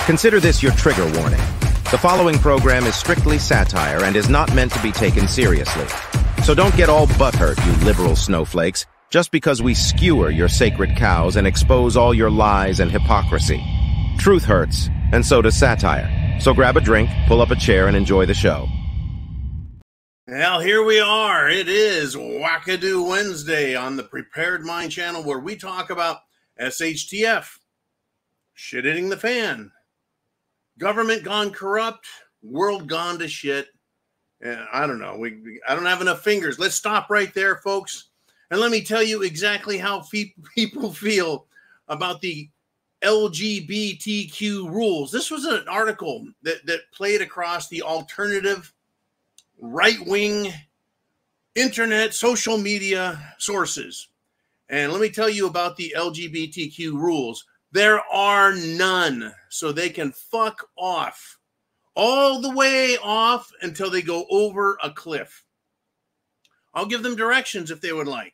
Consider this your trigger warning. The following program is strictly satire and is not meant to be taken seriously. So don't get all butthurt, you liberal snowflakes, just because we skewer your sacred cows and expose all your lies and hypocrisy. Truth hurts, and so does satire. So grab a drink, pull up a chair, and enjoy the show. Well, here we are. It is Wackadoo Wednesday on the Prepared Mind channel, where we talk about SHTF, shit hitting the fan, government gone corrupt, world gone to shit. I don't know. I don't have enough fingers. Let's stop right there, folks. And let me tell you exactly how people feel about the LGBTQ rules. This was an article that played across the alternative right-wing internet, social media sources. And let me tell you about the LGBTQ rules. There are none, so they can fuck off. All the way off until they go over a cliff. I'll give them directions if they would like.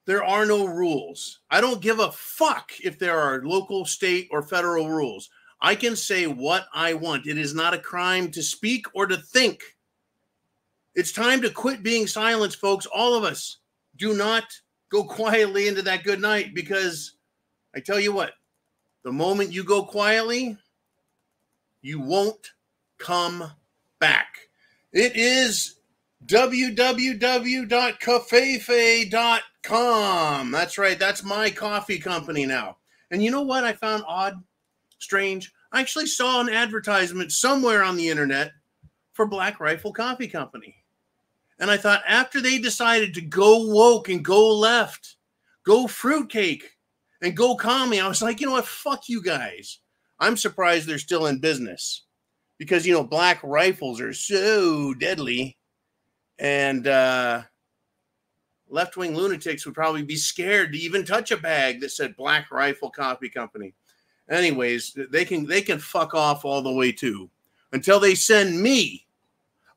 There are no rules. I don't give a fuck if there are local, state, or federal rules. I can say what I want. It is not a crime to speak or to think. It's time to quit being silenced, folks. All of us. Do not go quietly into that good night, because I tell you what, the moment you go quietly, you won't come back. It is www.cafefe.com. That's right. That's my coffee company now. And you know what I found odd, strange? I actually saw an advertisement somewhere on the internet for Black Rifle Coffee Company. And I thought, after they decided to go woke and go left, go fruitcake and go commie, I was like, you know what? Fuck you guys. I'm surprised they're still in business, because, you know, black rifles are so deadly, and left-wing lunatics would probably be scared to even touch a bag that said Black Rifle Coffee Company. Anyways, they can fuck off all the way too, until they send me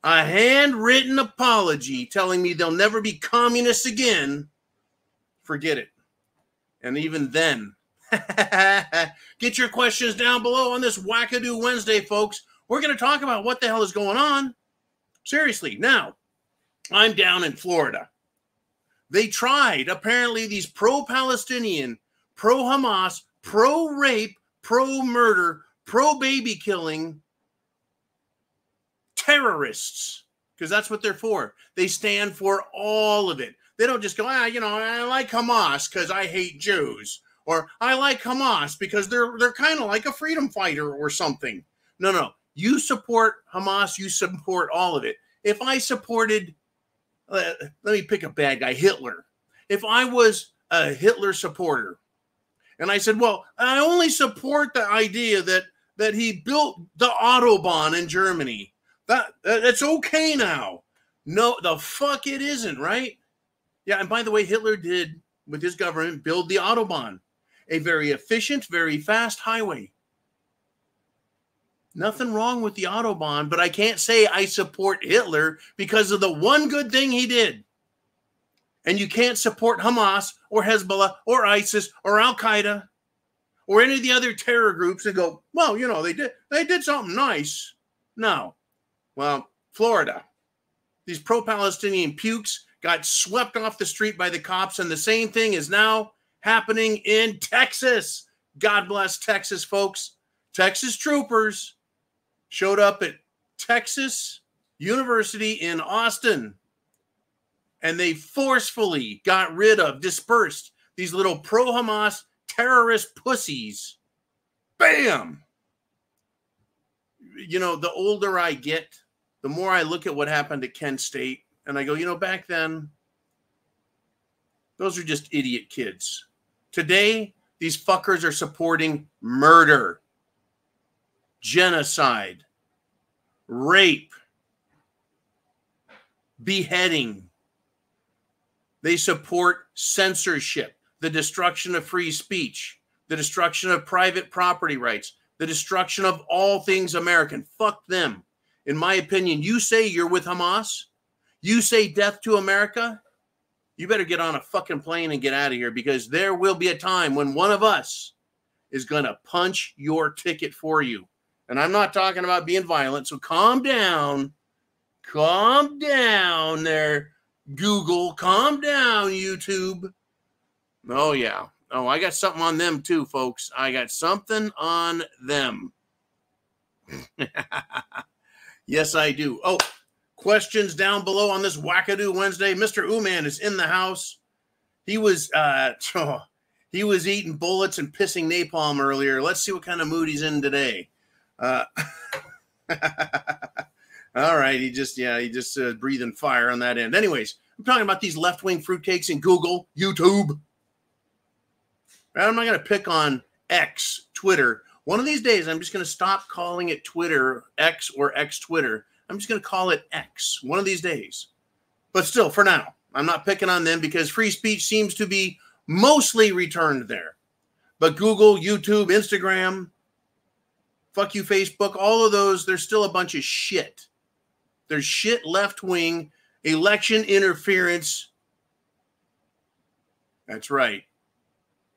a handwritten apology telling me they'll never be communists again. Forget it. And even then, get your questions down below on this Wackadoo Wednesday, folks. We're going to talk about what the hell is going on. Seriously. Now, I'm down in Florida. They tried, apparently, these pro-Palestinian, pro-Hamas, pro-rape, pro-murder, pro-baby killing terrorists, because that's what they're for. They stand for all of it. They don't just go, you know, I like Hamas because I hate Jews, or I like Hamas because they're kind of like a freedom fighter or something. No. You support Hamas, you support all of it. If I supported, let me pick a bad guy, Hitler. If I was a Hitler supporter and I said, well, I only support the idea that he built the Autobahn in Germany, that's okay now. No, the fuck it isn't, right? Yeah, and by the way, Hitler did, with his government, build the Autobahn, a very efficient, very fast highway. Nothing wrong with the Autobahn, but I can't say I support Hitler because of the one good thing he did. And you can't support Hamas or Hezbollah or ISIS or Al-Qaeda or any of the other terror groups and go, well, you know, they did something nice. No. Well, Florida, these pro-Palestinian pukes got swept off the street by the cops, and the same thing is now happening in Texas. God bless Texas, folks. Texas troopers showed up at Texas University in Austin, and they forcefully got rid of, dispersed these little pro-Hamas terrorist pussies. Bam! You know, the older I get, the more I look at what happened at Kent State, and I go, you know, back then, those are just idiot kids. Today, these fuckers are supporting murder, genocide, rape, beheading. They support censorship, the destruction of free speech, the destruction of private property rights, the destruction of all things American. Fuck them. In my opinion, you say you're with Hamas, you say death to America, you better get on a fucking plane and get out of here, because there will be a time when one of us is going to punch your ticket for you. And I'm not talking about being violent, so calm down. Calm down there, Google. Calm down, YouTube. Oh, yeah. Oh, I got something on them too, folks. I got something on them. Yes, I do. Oh, questions down below on this Wackadoo Wednesday. Mr. Uman is in the house. He was eating bullets and pissing napalm earlier. Let's see what kind of mood he's in today. All right, he just breathing fire on that end. Anyways, I'm talking about these left-wing fruitcakes in Google, YouTube. I'm not going to pick on X, Twitter. One of these days, I'm just going to stop calling it Twitter, X, or X Twitter. I'm just going to call it X one of these days. But still, for now, I'm not picking on them because free speech seems to be mostly returned there. But Google, YouTube, Instagram, fuck you, Facebook, all of those, there's still a bunch of shit. There's shit left-wing election interference. That's right.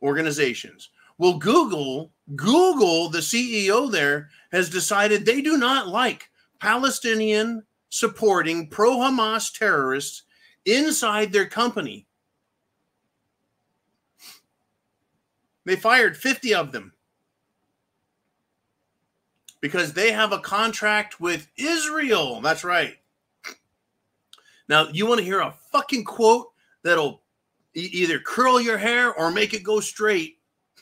Organizations. Well, Google, the CEO there, has decided they do not like Palestinian supporting pro-Hamas terrorists inside their company. They fired 50 of them because they have a contract with Israel. That's right. Now, you want to hear a fucking quote that'll either curl your hair or make it go straight.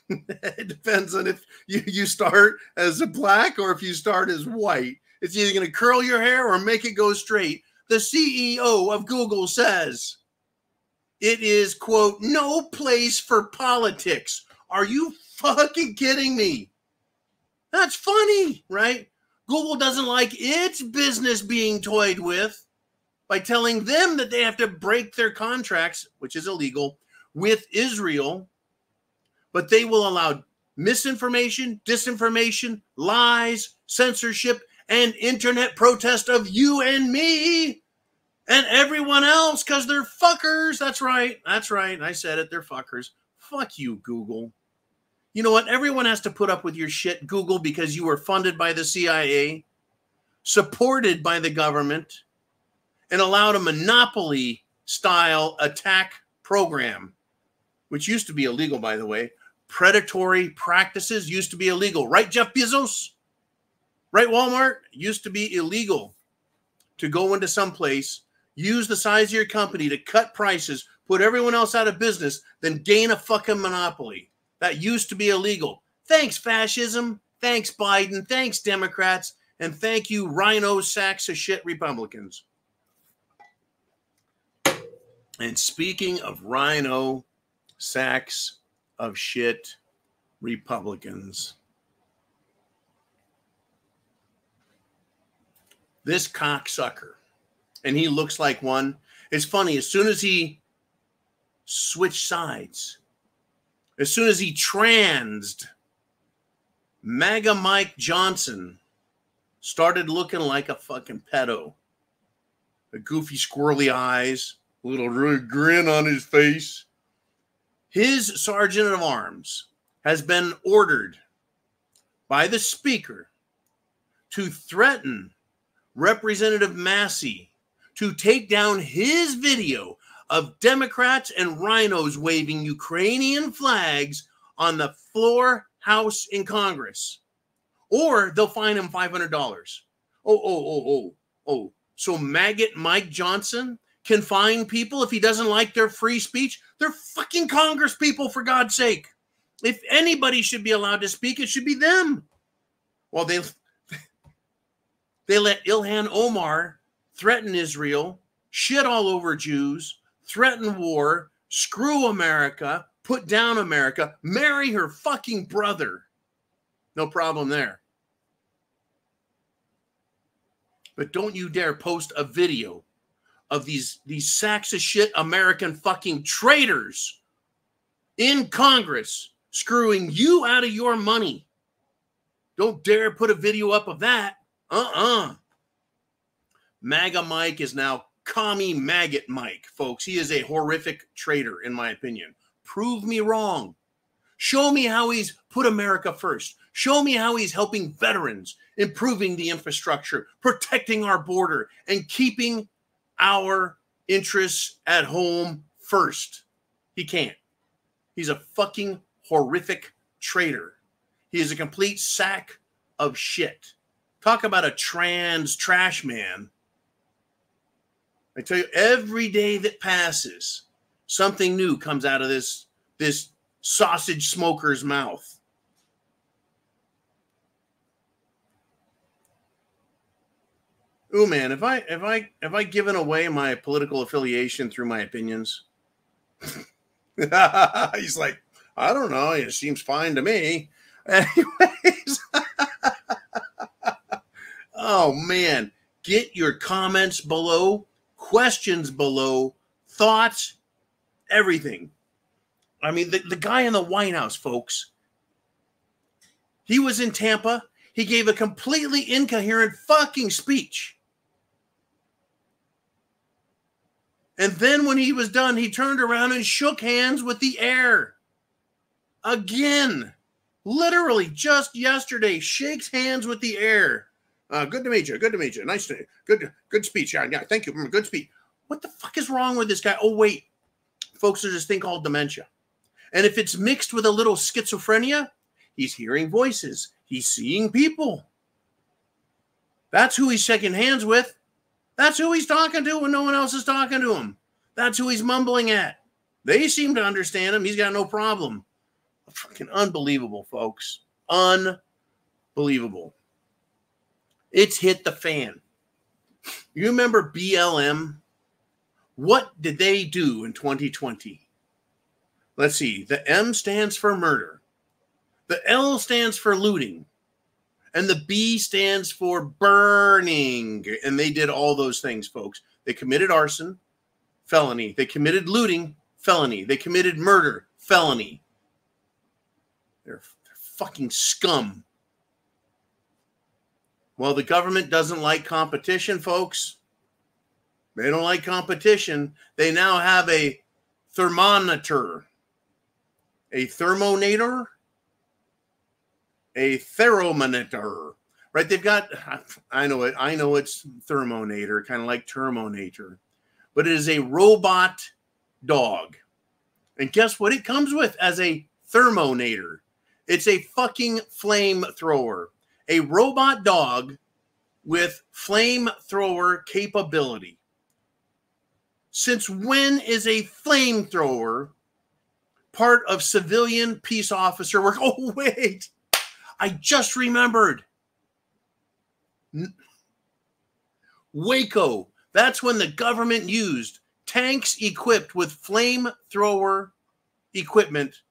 It depends on if you start as a black or if you start as white. It's either going to curl your hair or make it go straight. The CEO of Google says it is, quote, no place for politics. Are you fucking kidding me? That's funny, right? Google doesn't like its business being toyed with by telling them that they have to break their contracts, which is illegal, with Israel. But they will allow misinformation, disinformation, lies, censorship, and internet protest of you and me and everyone else because they're fuckers. That's right. That's right. I said it. They're fuckers. Fuck you, Google. You know what? Everyone has to put up with your shit, Google, because you were funded by the CIA, supported by the government, and allowed a monopoly-style attack program, which used to be illegal, by the way. Predatory practices used to be illegal. Right, Jeff Bezos? Right, Walmart? Used to be illegal to go into some place, use the size of your company to cut prices, put everyone else out of business, then gain a fucking monopoly. That used to be illegal. Thanks, fascism. Thanks, Biden. Thanks, Democrats. And thank you, rhino sacks of shit Republicans. And speaking of rhino sacks of shit Republicans, this cocksucker, and he looks like one. It's funny, as soon as he switched sides, as soon as he transed, MAGA Mike Johnson started looking like a fucking pedo. The goofy, squirrely eyes, a little grin on his face. His sergeant of arms has been ordered by the speaker to threaten Representative Massey to take down his video of Democrats and rhinos waving Ukrainian flags on the floor house in Congress, or they'll fine him $500. Oh. So maggot Mike Johnson can fine people if he doesn't like their free speech? They're fucking Congress people, for God's sake. If anybody should be allowed to speak, it should be them. Well, they let Ilhan Omar threaten Israel, shit all over Jews, threaten war, screw America, put down America, marry her fucking brother. No problem there. But don't you dare post a video of these sacks of shit American fucking traitors in Congress screwing you out of your money. Don't dare put a video up of that. MAGA Mike is now Commie Maggot Mike, folks. He is a horrific traitor, in my opinion. Prove me wrong. Show me how he's put America first. Show me how he's helping veterans, improving the infrastructure, protecting our border, and keeping our interests at home first. He can't. He's a fucking horrific traitor. He is a complete sack of shit. Talk about a trans trash man. I tell you, every day that passes, something new comes out of this sausage smoker's mouth. Ooh, man, have I given away my political affiliation through my opinions? He's like, I don't know. It seems fine to me. Anyways. Oh, man. Get your comments below, questions below, thoughts, everything. I mean, the guy in the White House, folks, he was in Tampa. He gave a completely incoherent fucking speech. And then when he was done, he turned around and shook hands with the air. Again. Literally just yesterday, shakes hands with the air. Good to meet you. Good to meet you. Nice to good speech. Yeah, thank you. Good speech. What the fuck is wrong with this guy? Oh, wait. Folks, there's this thing called dementia. And if it's mixed with a little schizophrenia, he's hearing voices. He's seeing people. That's who he's shaking hands with. That's who he's talking to when no one else is talking to him. That's who he's mumbling at. They seem to understand him. He's got no problem. Fucking unbelievable, folks. Unbelievable. It's hit the fan. You remember BLM? What did they do in 2020? Let's see. The M stands for murder. The L stands for looting. And the B stands for burning. And they did all those things, folks. They committed arson, felony. They committed looting, felony. They committed murder, felony. They're fucking scum. Well, the government doesn't like competition, folks. They don't like competition. They now have a thermometer. A thermometer? A thermometer. Right? They've got, I know it. I know it's thermometer, kind of like Terminator. But it is a robot dog. And guess what it comes with as a thermometer? It's a fucking flamethrower. A robot dog with flamethrower capability. Since when is a flamethrower part of civilian peace officer work? Oh, wait. I just remembered. Waco. That's when the government used tanks equipped with flamethrower equipment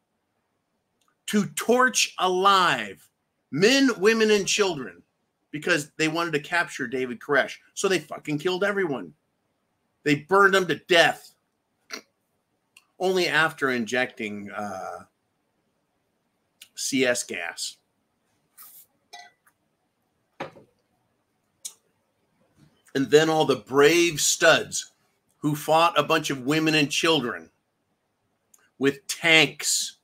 to torch alive men, women, and children because they wanted to capture David Koresh. So they fucking killed everyone. They burned them to death. Only after injecting CS gas. And then all the brave studs who fought a bunch of women and children with tanks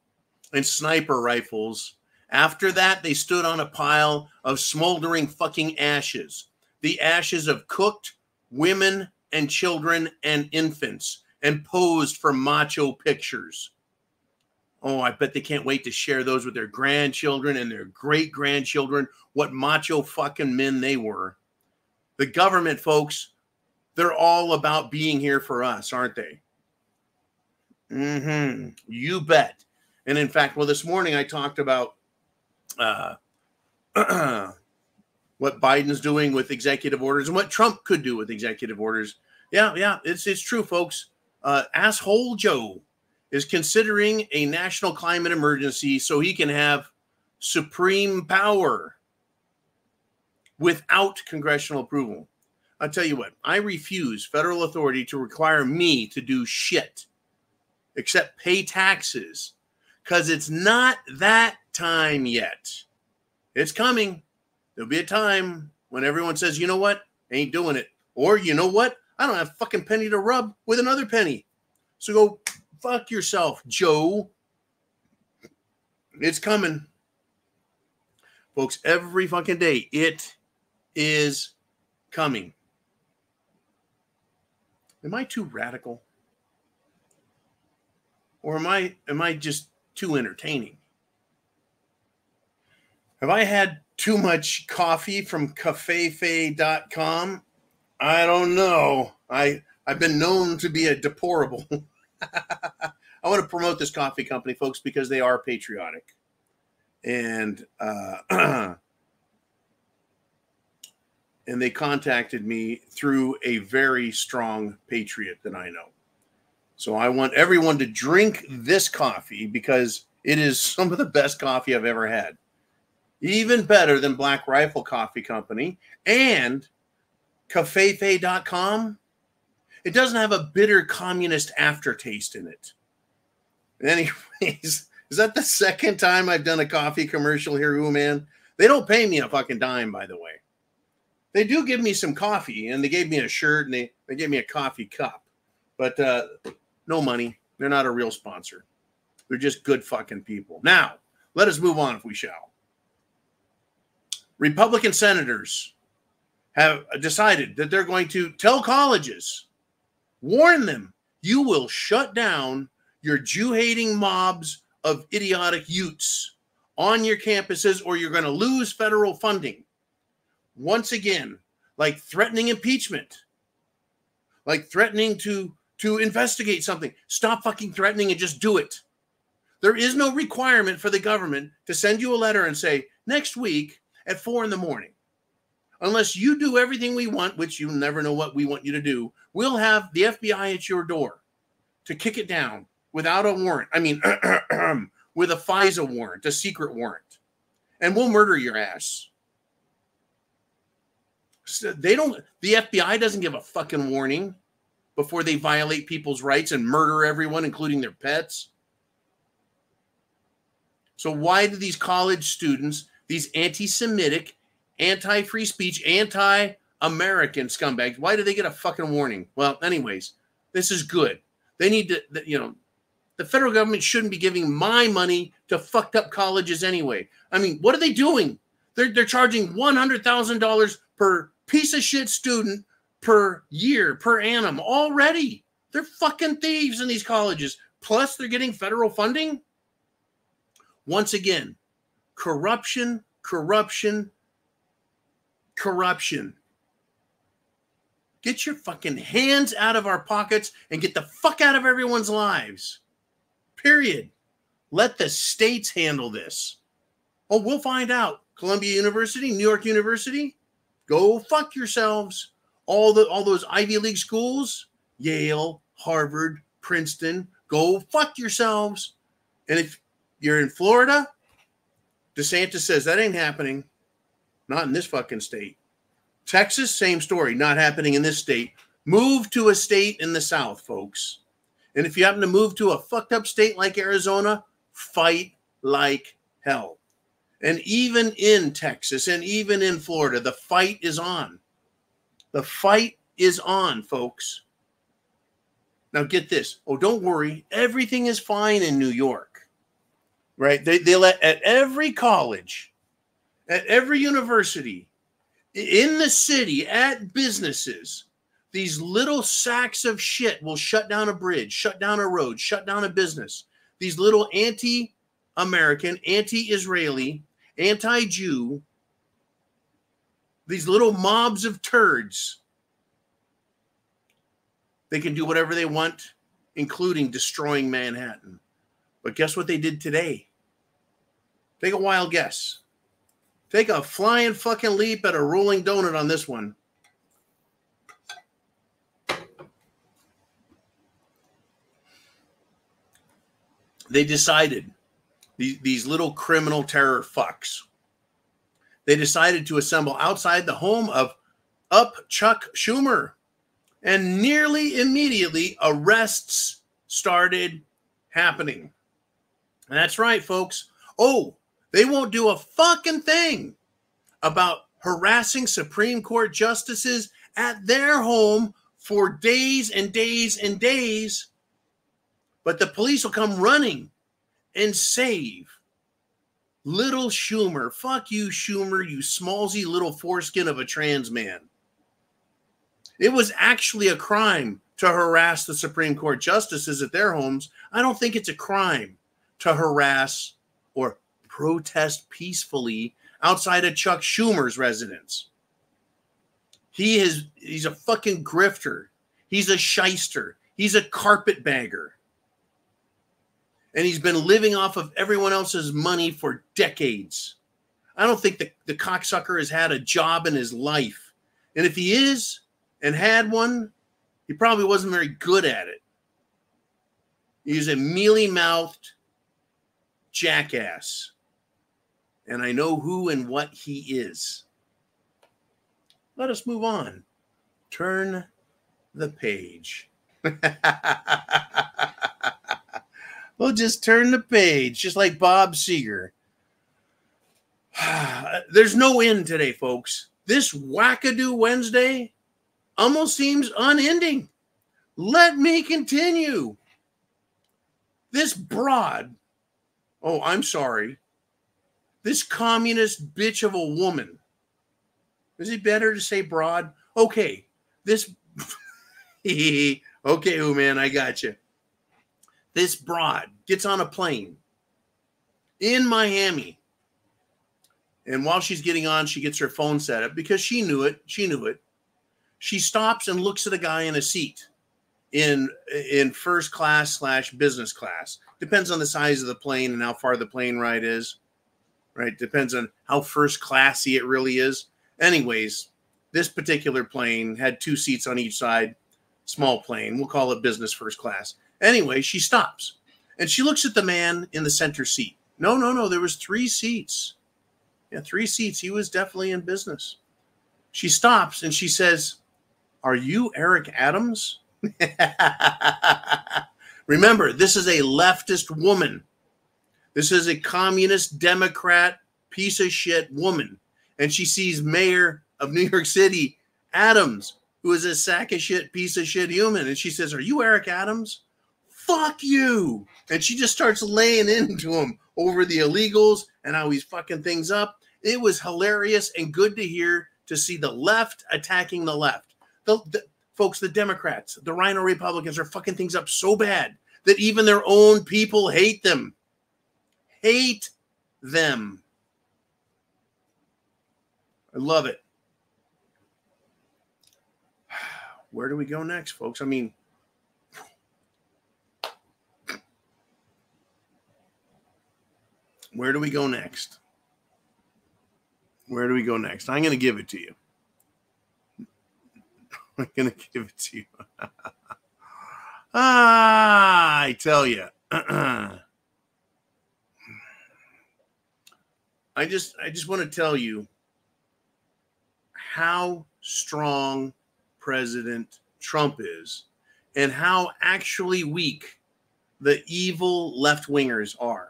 and sniper rifles. After that, they stood on a pile of smoldering fucking ashes. The ashes of cooked women and children and infants, and posed for macho pictures. Oh, I bet they can't wait to share those with their grandchildren and their great-grandchildren, what macho fucking men they were. The government, folks, they're all about being here for us, aren't they? Mm-hmm. You bet. And in fact, well, this morning I talked about what Biden's doing with executive orders and what Trump could do with executive orders. Yeah, it's true, folks. Asshole Joe is considering a national climate emergency so he can have supreme power without congressional approval. I'll tell you what, I refuse federal authority to require me to do shit except pay taxes because it's not that time yet. It's coming. There'll be a time when everyone says, you know what? Ain't doing it. Or you know what? I don't have a fucking penny to rub with another penny. So go fuck yourself, Joe. It's coming. Folks, every fucking day, it is coming. Am I too radical? Or am I just too entertaining? Have I had too much coffee from cafefe.com? I don't know. I've been known to be a deplorable. I want to promote this coffee company, folks, because they are patriotic. And and they contacted me through a very strong patriot that I know. So I want everyone to drink this coffee because it is some of the best coffee I've ever had. Even better than Black Rifle Coffee Company and cafefe.com. It doesn't have a bitter communist aftertaste in it. Anyways, is that the second time I've done a coffee commercial here, man? They don't pay me a fucking dime, by the way. They do give me some coffee, and they gave me a shirt, and they gave me a coffee cup. But no money. They're not a real sponsor. They're just good fucking people. Now, let us move on if we shall. Republican senators have decided that they're going to tell colleges, warn them, you will shut down your Jew-hating mobs of idiotic youths on your campuses or you're going to lose federal funding. Once again, like threatening impeachment, like threatening to investigate something. Stop fucking threatening and just do it. There is no requirement for the government to send you a letter and say, next week at 4 a.m, unless you do everything we want, which you never know what we want you to do, we'll have the FBI at your door to kick it down without a warrant. I mean, with a FISA warrant, a secret warrant. And we'll murder your ass. So the FBI doesn't give a fucking warning before they violate people's rights and murder everyone, including their pets. So why do these college students, these anti-Semitic, anti-free speech, anti-American scumbags, why do they get a fucking warning? Well, anyways, this is good. They need to, the federal government shouldn't be giving my money to fucked up colleges anyway. I mean, what are they doing? They're charging $100,000 per piece of shit student per year, per annum already. They're fucking thieves in these colleges. Plus, they're getting federal funding. Once again, corruption, corruption, corruption. Get your fucking hands out of our pockets and get the fuck out of everyone's lives. Period. Let the states handle this. Oh, we'll find out. Columbia University, New York University, go fuck yourselves. All those Ivy League schools, Yale, Harvard, Princeton, go fuck yourselves. And if you're in Florida, DeSantis says that ain't happening. Not in this fucking state. Texas, same story. Not happening in this state. Move to a state in the South, folks. And if you happen to move to a fucked up state like Arizona, fight like hell. And even in Texas and even in Florida, the fight is on. The fight is on, folks. Now get this. Oh, don't worry. Everything is fine in New York. Right? They let at every college, at every university, in the city, at businesses, these little sacks of shit will shut down a bridge, shut down a road, shut down a business. These little anti-American, anti-Israeli, anti-Jew, these little mobs of turds, they can do whatever they want, including destroying Manhattan. But guess what they did today? Take a wild guess. Take a flying fucking leap at a rolling donut on this one. They decided, these little criminal terror fucks, they decided to assemble outside the home of Chuck Schumer. And nearly immediately, arrests started happening. And that's right, folks. Oh, they won't do a fucking thing about harassing Supreme Court justices at their home for days and days and days. But the police will come running and save Little Schumer. Fuck you, Schumer, you smallsy little foreskin of a trans man. It was actually a crime to harass the Supreme Court justices at their homes. I don't think it's a crime to harass or protest peacefully outside of Chuck Schumer's residence. He's a fucking grifter. He's a shyster. He's a carpetbagger. And he's been living off of everyone else's money for decades. I don't think the cocksucker has had a job in his life. And if he is and had one, he probably wasn't very good at it. He's a mealy-mouthed jackass. And I know who and what he is. Let us move on. Turn the page. We'll just turn the page, just like Bob Seger. There's no end today, folks. This Wackadoo Wednesday almost seems unending. Let me continue. This broad, oh, I'm sorry, this communist bitch of a woman. Is it better to say broad? Okay, this, okay, man, I got you. This broad gets on a plane in Miami. And while she's getting on, she gets her phone set up because she knew it. She stops and looks at a guy in a seat in first class / business class. Depends on the size of the plane and how far the plane ride is. Right? Depends on how first classy it really is. Anyways, this particular plane had 2 seats on each side. Small plane. We'll call it business first class. Anyway, she stops and she looks at the man in the center seat. No. There was 3 seats. Yeah, 3 seats. He was definitely in business. She stops and she says, "Are you Eric Adams?" Remember, this is a leftist woman. This is a communist Democrat piece of shit woman. And she sees Mayor of New York City, Adams, who is a sack of shit, piece of shit human. And she says, "Are you Eric Adams?" Fuck you. And she just starts laying into him over the illegals and how he's fucking things up. It was hilarious and good to see the left attacking the left. Folks, the Democrats, the Rhino Republicans are fucking things up so bad that even their own people hate them. Hate them. I love it. Where do we go next, folks? I mean, where do we go next? Where do we go next? I'm going to give it to you. I'm going to give it to you. I tell you. I just want to tell you how strong President Trump is and how actually weak the evil left-wingers are.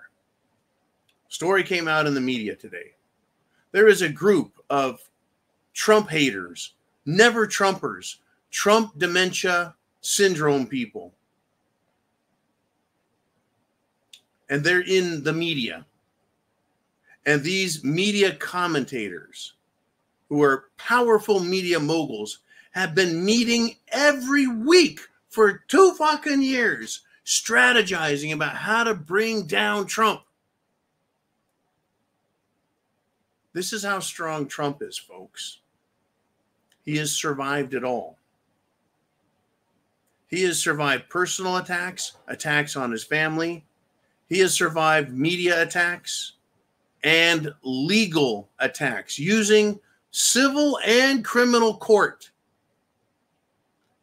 Story came out in the media today. There is a group of Trump haters, never Trumpers, Trump dementia syndrome people. And they're in the media. And these media commentators, who are powerful media moguls, have been meeting every week for 2 fucking years, strategizing about how to bring down Trump. This is how strong Trump is, folks. He has survived it all. He has survived personal attacks, attacks on his family. He has survived media attacks and legal attacks using civil and criminal court.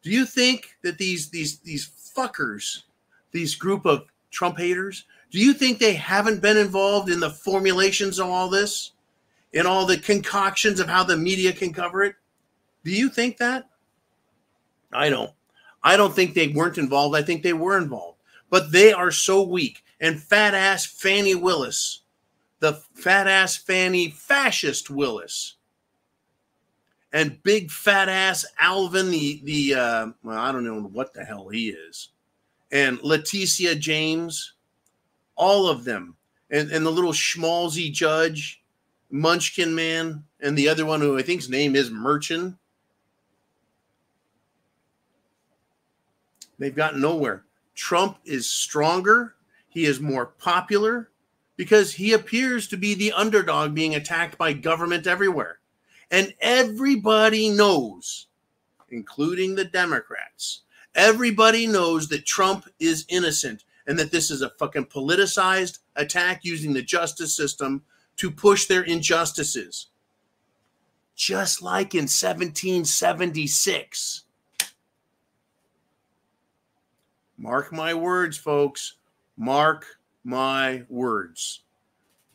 Do you think that these fuckers, these group of Trump haters, do you think they haven't been involved in the formulations of all this? In all the concoctions of how the media can cover it? Do you think that? I don't. I don't think they weren't involved. I think they were involved. But they are so weak. And fat-ass Fannie Willis, the fat-ass Fannie fascist Willis, and big fat-ass Alvin, well, I don't know what the hell he is, and Leticia James, all of them, and the little schmalzy judge, Munchkin Man, and the other one who I think's name is Merchant. They've gotten nowhere. Trump is stronger. He is more popular because he appears to be the underdog being attacked by government everywhere. And everybody knows, including the Democrats, everybody knows that Trump is innocent and that this is a fucking politicized attack using the justice system to push their injustices. Just like in 1776. Mark my words, folks. Mark my words.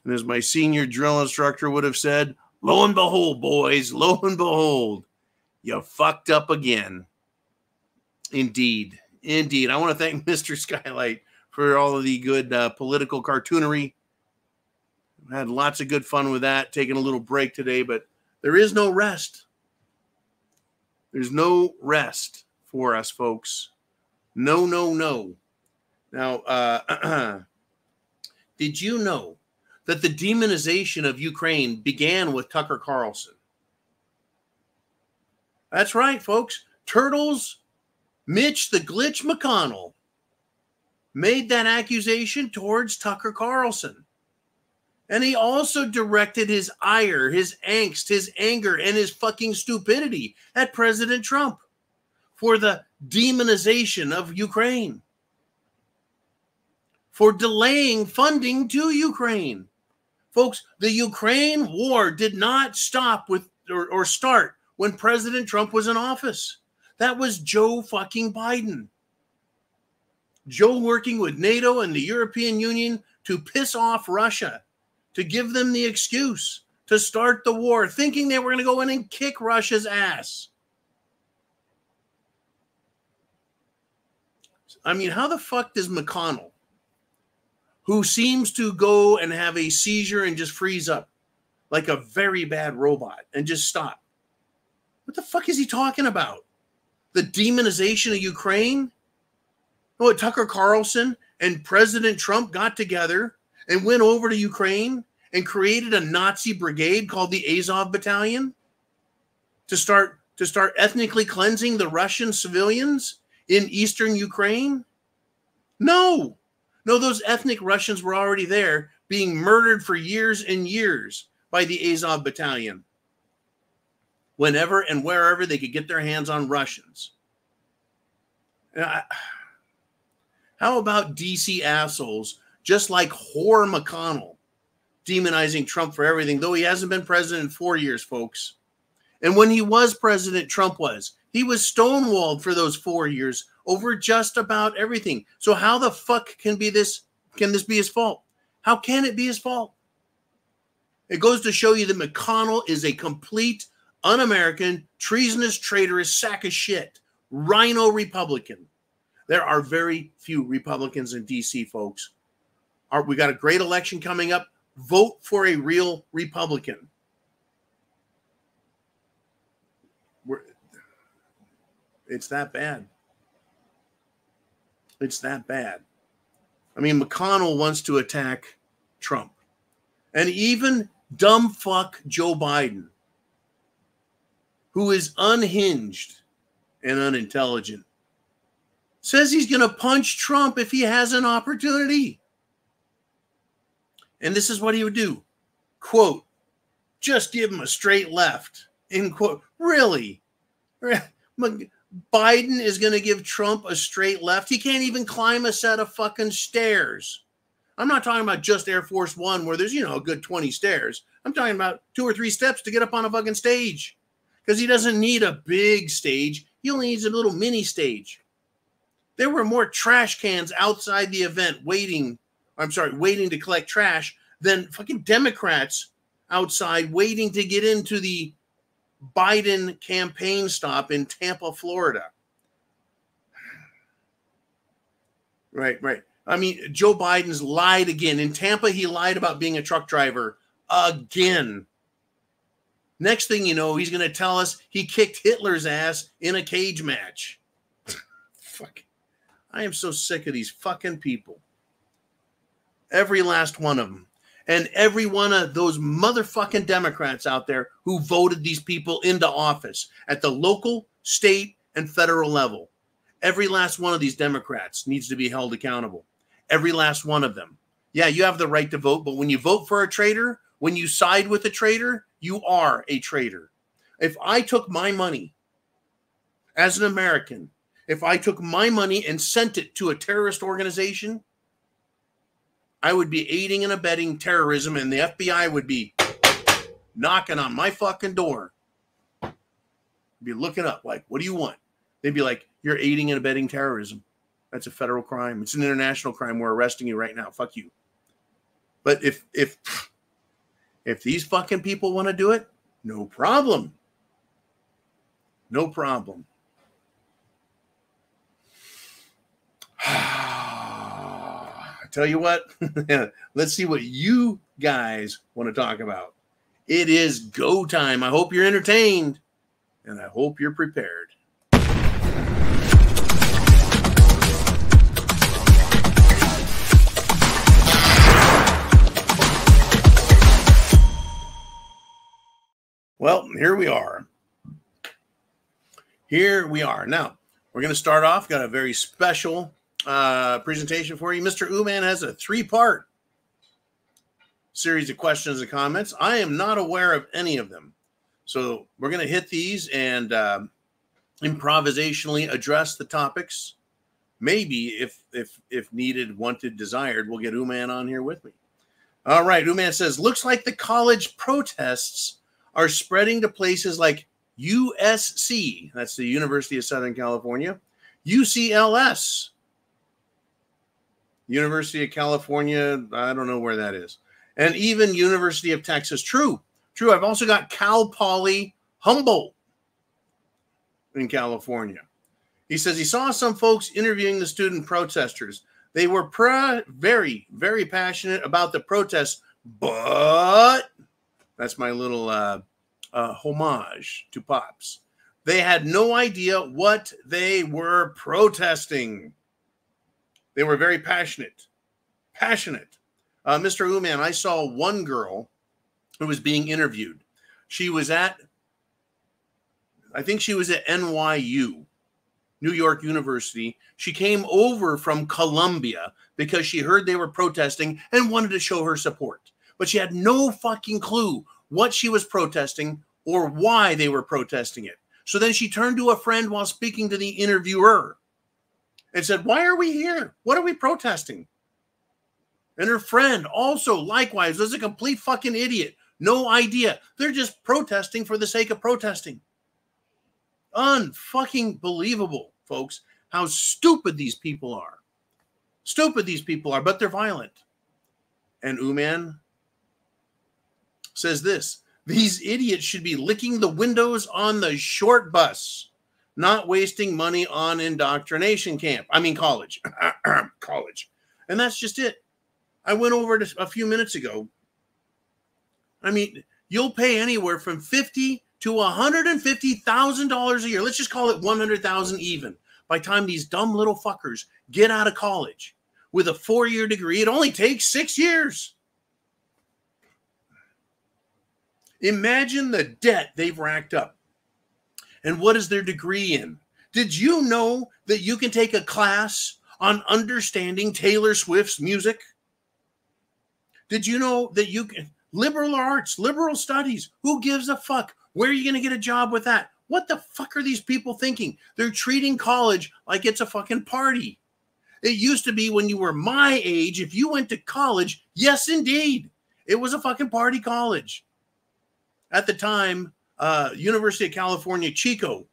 And as my senior drill instructor would have said, lo and behold, boys, lo and behold, you fucked up again. Indeed. Indeed. I want to thank Mr. Skylight for all of the good political cartoonery. I had lots of good fun with that, taking a little break today, but there is no rest. There's no rest for us, folks. No, no, no. Now, did you know that the demonization of Ukraine began with Tucker Carlson? That's right, folks. Turtles, Mitch the Glitch McConnell made that accusation towards Tucker Carlson. And he also directed his ire, his angst, his anger, and his fucking stupidity at President Trump for the demonization of Ukraine, for delaying funding to Ukraine. Folks, the Ukraine war did not stop with or start when President Trump was in office. That was Joe fucking Biden. Joe working with NATO and the European Union to piss off Russia, to give them the excuse to start the war, thinking they were going to go in and kick Russia's ass. I mean, how the fuck does McConnell, who seems to go and have a seizure and just freeze up like a very bad robot and just stop, what the fuck is he talking about? The demonization of Ukraine? Oh, Tucker Carlson and President Trump got together and went over to Ukraine and created a Nazi brigade called the Azov Battalion to start ethnically cleansing the Russian civilians in eastern Ukraine? No, those ethnic Russians were already there being murdered for years and years by the Azov Battalion whenever and wherever they could get their hands on Russians. How about DC assholes just like whore McConnell demonizing Trump for everything, though he hasn't been president in 4 years, folks. And when he was president, he was stonewalled for those 4 years over just about everything. So how the fuck can this be his fault? How can it be his fault? It goes to show you that McConnell is a complete un-American, treasonous, traitorous sack of shit, rhino Republican. There are very few Republicans in DC, folks. We got a great election coming up. Vote for a real Republican. It's that bad. It's that bad. I mean, McConnell wants to attack Trump. And even dumb fuck Joe Biden, who is unhinged and unintelligent, says he's going to punch Trump if he has an opportunity. And this is what he would do. Quote, just give him a straight left. End quote. Really? Biden is going to give Trump a straight left? He can't even climb a set of fucking stairs. I'm not talking about just Air Force One where there's, a good 20 stairs. I'm talking about 2 or 3 steps to get up on a fucking stage. Because he doesn't need a big stage. He only needs a little mini stage. There were more trash cans outside the event waiting to collect trash than fucking Democrats outside waiting to get into the Biden campaign stop in Tampa, Florida. Right. I mean, Joe Biden's lied again. In Tampa, he lied about being a truck driver again. Next thing you know, he's going to tell us he kicked Hitler's ass in a cage match. Fuck. I am so sick of these fucking people. Every last one of them. and every one of those motherfucking Democrats out there who voted these people into office at the local, state, and federal level. Every last one of these Democrats needs to be held accountable. Every last one of them. Yeah, you have the right to vote, but when you vote for a traitor, when you side with a traitor, you are a traitor. If I took my money as an American, if I took my money and sent it to a terrorist organization, I would be aiding and abetting terrorism, and the FBI would be knocking on my fucking door. Be looking up like, what do you want? They'd be like, you're aiding and abetting terrorism. That's a federal crime. It's an international crime. We're arresting you right now. Fuck you. But if these fucking people want to do it, no problem. No problem. I tell you what, let's see what you guys want to talk about. It is go time. I hope you're entertained, and I hope you're prepared. Well, here we are. Here we are. Now, we're going to start off. Got a very special presentation for you. Mr. Uman has a 3-part series of questions and comments. I am not aware of any of them. So we're going to hit these and improvisationally address the topics. Maybe if needed, wanted, desired, we'll get Uman on here with me. All right. Uman says, looks like the college protests are spreading to places like USC, that's the University of Southern California, UCLS, University of California, I don't know where that is, and even University of Texas. True. I've also got Cal Poly Humboldt in California. He says he saw some folks interviewing the student protesters. They were very, very passionate about the protests, but that's my little homage to Pops. They had no idea what they were protesting. They were very passionate. Mr. Uman, I saw one girl who was being interviewed. She was at NYU, New York University. She came over from Columbia because she heard they were protesting and wanted to show her support. But she had no fucking clue what she was protesting or why they were protesting it. So then she turned to a friend while speaking to the interviewer and said, why are we here? What are we protesting? And her friend also likewise was a complete fucking idiot. No idea. They're just protesting for the sake of protesting. Unfucking believable, folks, how stupid these people are. But they're violent. And Uman says this, these idiots should be licking the windows on the short bus, not wasting money on indoctrination college. College. And that's just it. I went over it a few minutes ago. I mean, you'll pay anywhere from $50,000 to $150,000 a year. Let's just call it $100,000 even. By the time these dumb little fuckers get out of college with a 4-year degree, it only takes 6 years. Imagine the debt they've racked up. And what is their degree in? Did you know that you can take a class on understanding Taylor Swift's music? Did you know that you can... Liberal arts, liberal studies, who gives a fuck? Where are you going to get a job with that? What the fuck are these people thinking? They're treating college like it's a fucking party. It used to be when you were my age, if you went to college, yes, indeed, it was a fucking party college. At the time, University of California, Chico,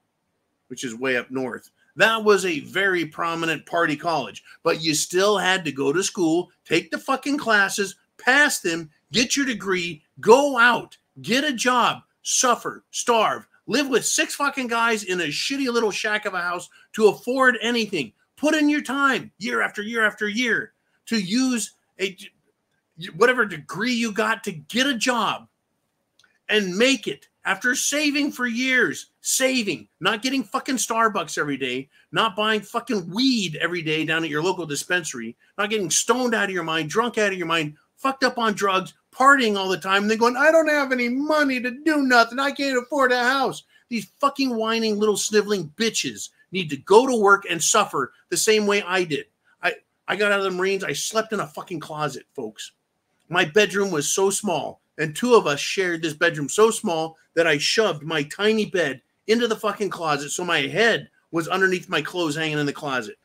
which is way up north, that was a very prominent party college. But you still had to go to school, take the fucking classes, pass them, get your degree, go out, get a job, suffer, starve, live with 6 fucking guys in a shitty little shack of a house to afford anything. Put in your time year after year after year to use whatever degree you got to get a job and make it after saving for years, not getting fucking Starbucks every day, not buying fucking weed every day down at your local dispensary, not getting stoned out of your mind, drunk out of your mind, fucked up on drugs, partying all the time, and they're going, I don't have any money to do nothing. I can't afford a house. These fucking whining little sniveling bitches need to go to work and suffer the same way I did. I got out of the Marines. I slept in a fucking closet, folks. My bedroom was so small, and two of us shared this bedroom so small that I shoved my tiny bed into the fucking closet so my head was underneath my clothes hanging in the closet.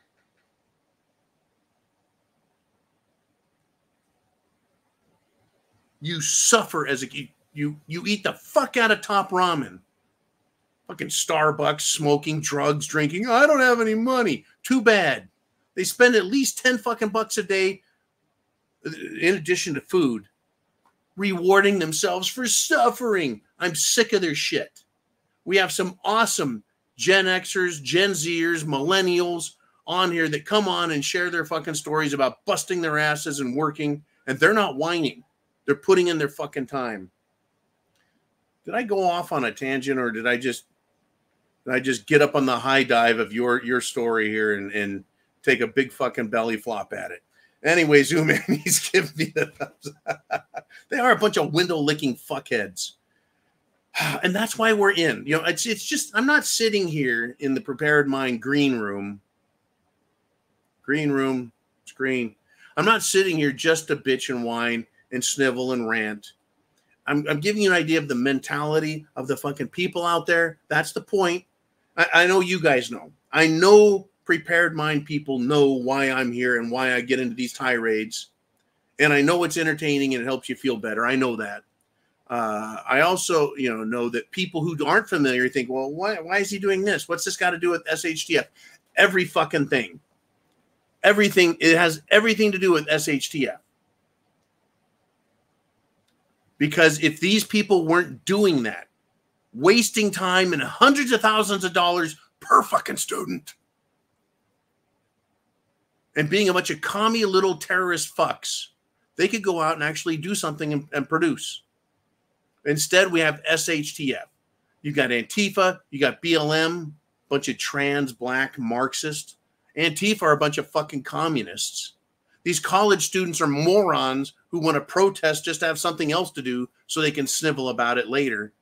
You suffer as a you eat the fuck out of Top Ramen. Fucking Starbucks, smoking, drugs, drinking. I don't have any money. Too bad. They spend at least 10 fucking bucks a day in addition to food, rewarding themselves for suffering. I'm sick of their shit. We have some awesome Gen Xers, Gen Zers, millennials on here that come on and share their fucking stories about busting their asses and working, and they're not whining. They're putting in their fucking time. Did I go off on a tangent, or did I just get up on the high dive of your story here and take a big fucking belly flop at it? Anyway, Zoom in. He's giving me the thumbs up. They are a bunch of window licking fuckheads. And that's why we're in. You know, it's just, I'm not sitting here in the Prepared Mind green room. Green room, screen. I'm not sitting here just to bitch and whine and snivel and rant. I'm giving you an idea of the mentality of the fucking people out there. That's the point. I know you guys know. I know Prepared Mind people know why I'm here and why I get into these tirades. And I know it's entertaining and it helps you feel better. I know that. I also, know that people who aren't familiar think, well, why is he doing this? What's this got to do with SHTF? Every fucking thing. Everything. It has everything to do with SHTF. Because if these people weren't doing that, wasting time and hundreds of thousands of dollars per fucking student, and being a bunch of commie little terrorist fucks, they could go out and actually do something and produce. Instead, we have SHTF. You got Antifa, you got BLM, bunch of trans black Marxists. Antifa are a bunch of fucking communists. These college students are morons who want to protest just to have something else to do so they can snivel about it later.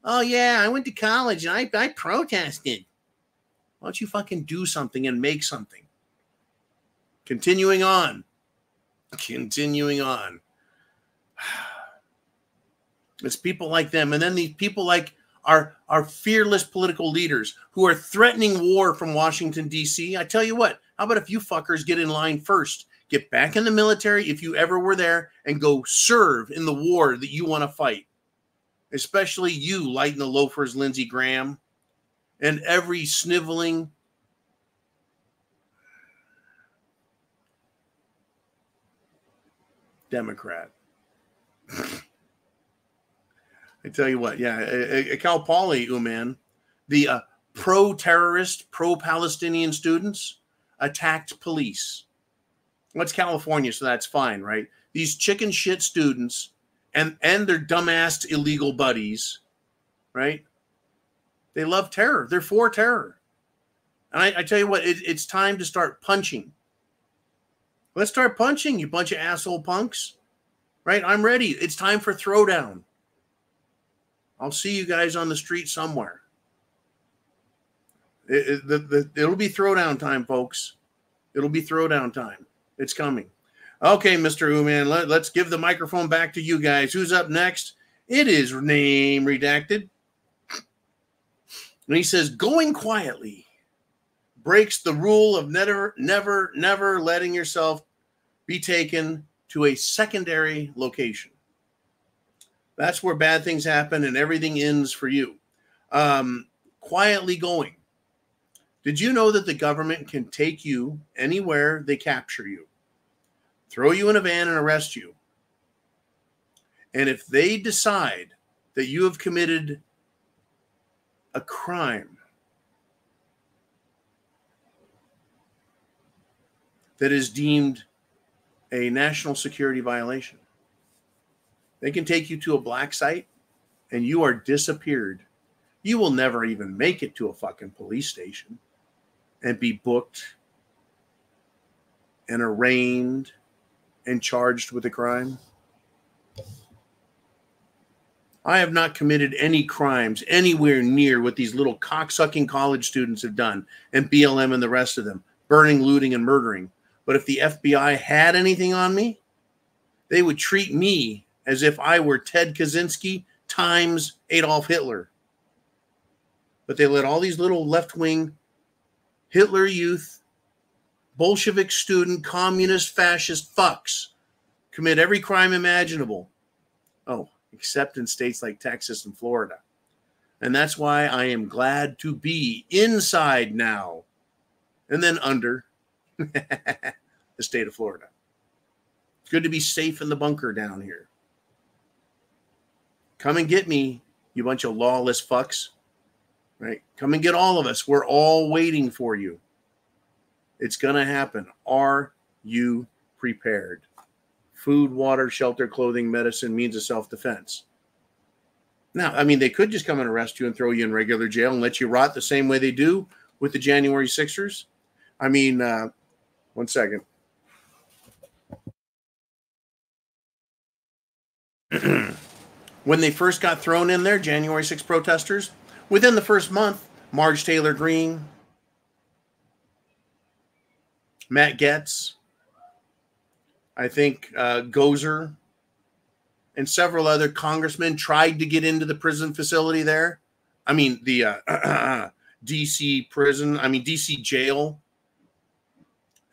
Oh, yeah, I went to college and I protested. Why don't you fucking do something and make something? Continuing on. It's people like them. And then these people like our fearless political leaders who are threatening war from Washington, D.C. I tell you what, how about if you fuckers get in line first? Get back in the military if you ever were there and go serve in the war that you want to fight. Especially you, lighting the loafers, Lindsey Graham, and every sniveling Democrat. I tell you what, yeah, Cal Poly, man, the pro-terrorist, pro-Palestinian students attacked police. Well, it's California, so that's fine, right? These chicken shit students and their dumbass illegal buddies, right? They love terror. They're for terror. And I tell you what, it's time to start punching. Let's start punching, you bunch of asshole punks, right? I'm ready. It's time for throwdown. I'll see you guys on the street somewhere. It'll be throwdown time, folks. It'll be throwdown time. It's coming. Okay, Mr. Ooman, let's give the microphone back to you guys. Who's up next? It is name redacted. And he says, going quietly breaks the rule of never letting yourself be taken to a secondary location. That's where bad things happen and everything ends for you. Quietly going. Did you know that the government can take you anywhere they capture you, throw you in a van and arrest you? And if they decide that you have committed a crime that is deemed a national security violation, they can take you to a black site and you are disappeared. You will never even make it to a fucking police station and be booked and arraigned and charged with a crime. I have not committed any crimes anywhere near what these little cocksucking college students have done, and BLM and the rest of them, burning, looting, and murdering. But if the FBI had anything on me, they would treat me as if I were Ted Kaczynski times Adolf Hitler. But they let all these little left-wing Hitler Youth, Bolshevik student, communist, fascist fucks commit every crime imaginable. Oh, except in states like Texas and Florida. And that's why I am glad to be inside now and then under the state of Florida. It's good to be safe in the bunker down here. Come and get me, you bunch of lawless fucks. Right? Come and get all of us. We're all waiting for you. It's going to happen. Are you prepared? Food, water, shelter, clothing, medicine, means of self-defense. Now, I mean, they could just come and arrest you and throw you in regular jail and let you rot the same way they do with the January 6ers. I mean, one second. When they first got thrown in there, January 6 protesters, within the first month, Marge Taylor Greene, Matt Gaetz, I think Gozer, and several other congressmen tried to get into the prison facility there. I mean, the D.C. prison, D.C. jail.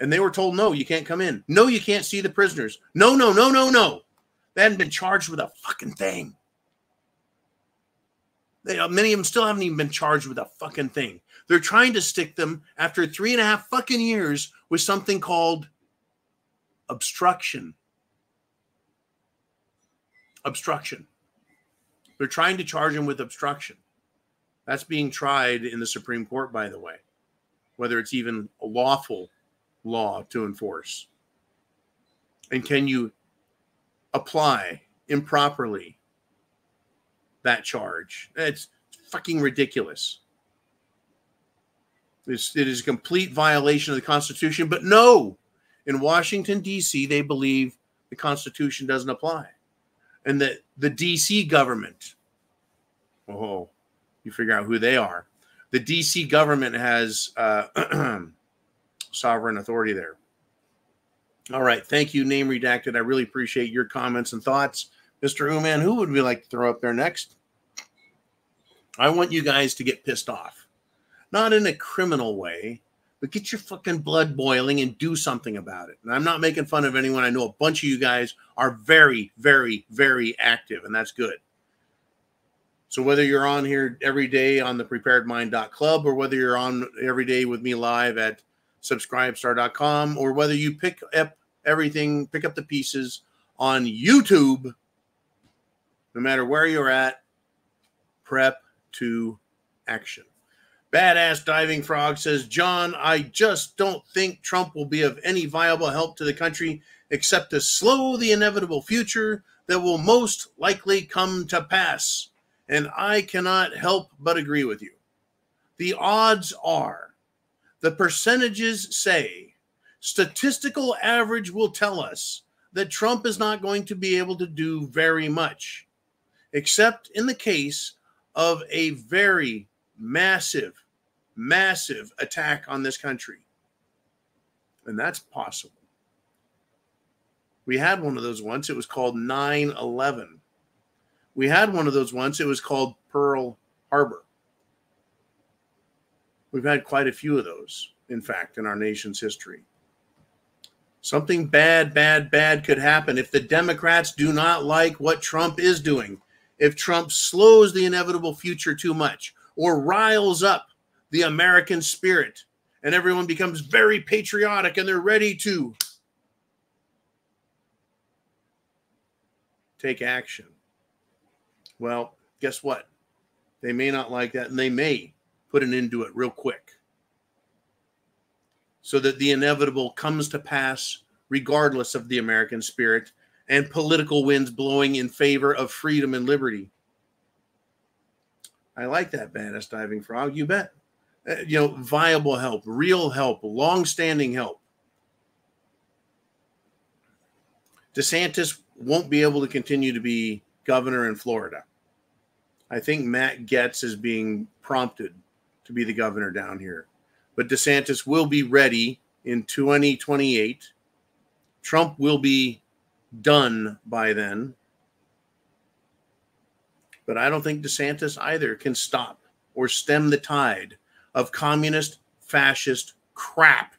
And they were told, no, you can't come in. No, you can't see the prisoners. No, no, no, no, no. They hadn't been charged with a fucking thing. Many of them still haven't even been charged with a fucking thing. They're trying to stick them after 3.5 fucking years with something called obstruction. Obstruction. They're trying to charge them with obstruction. That's being tried in the Supreme Court, by the way, whether it's even a lawful law to enforce. And can you apply improperly that charge? It's fucking ridiculous. It is a complete violation of the Constitution. But no, in Washington, D.C., they believe the Constitution doesn't apply. And that the D.C. government, oh, you figure out who they are. The D.C. government has sovereign authority there. All right. Thank you, Name Redacted. I really appreciate your comments and thoughts. Mr. Uman, who would we like to throw up there next? I want you guys to get pissed off. Not in a criminal way, but get your fucking blood boiling and do something about it. And I'm not making fun of anyone. I know a bunch of you guys are very, very, very active, and that's good. So whether you're on here every day on the preparedmind.club, or whether you're on every day with me live at subscribestar.com, or whether you pick up everything, pick up the pieces on YouTube, no matter where you're at, prep to action. Badass Diving Frog says, John, I just don't think Trump will be of any viable help to the country except to slow the inevitable future that will most likely come to pass. And I cannot help but agree with you. The odds are, the percentages say, statistical average will tell us that Trump is not going to be able to do very much, except in the case of a very massive attack on this country. And that's possible. We had one of those once. It was called 9/11. We had one of those once. It was called Pearl Harbor. We've had quite a few of those, in fact, in our nation's history. Something bad could happen if the Democrats do not like what Trump is doing. If Trump slows the inevitable future too much, or riles up the American spirit, and everyone becomes very patriotic and they're ready to take action. Well, guess what? They may not like that, and they may put an end to it real quick, so that the inevitable comes to pass regardless of the American spirit and political winds blowing in favor of freedom and liberty. I like that, Badass Diving Frog. You bet. Viable help, real help, long-standing help. DeSantis won't be able to continue to be governor in Florida. I think Matt Gaetz is being prompted to be the governor down here. But DeSantis will be ready in 2028. Trump will be done by then. But I don't think DeSantis either can stop or stem the tide of communist, fascist crap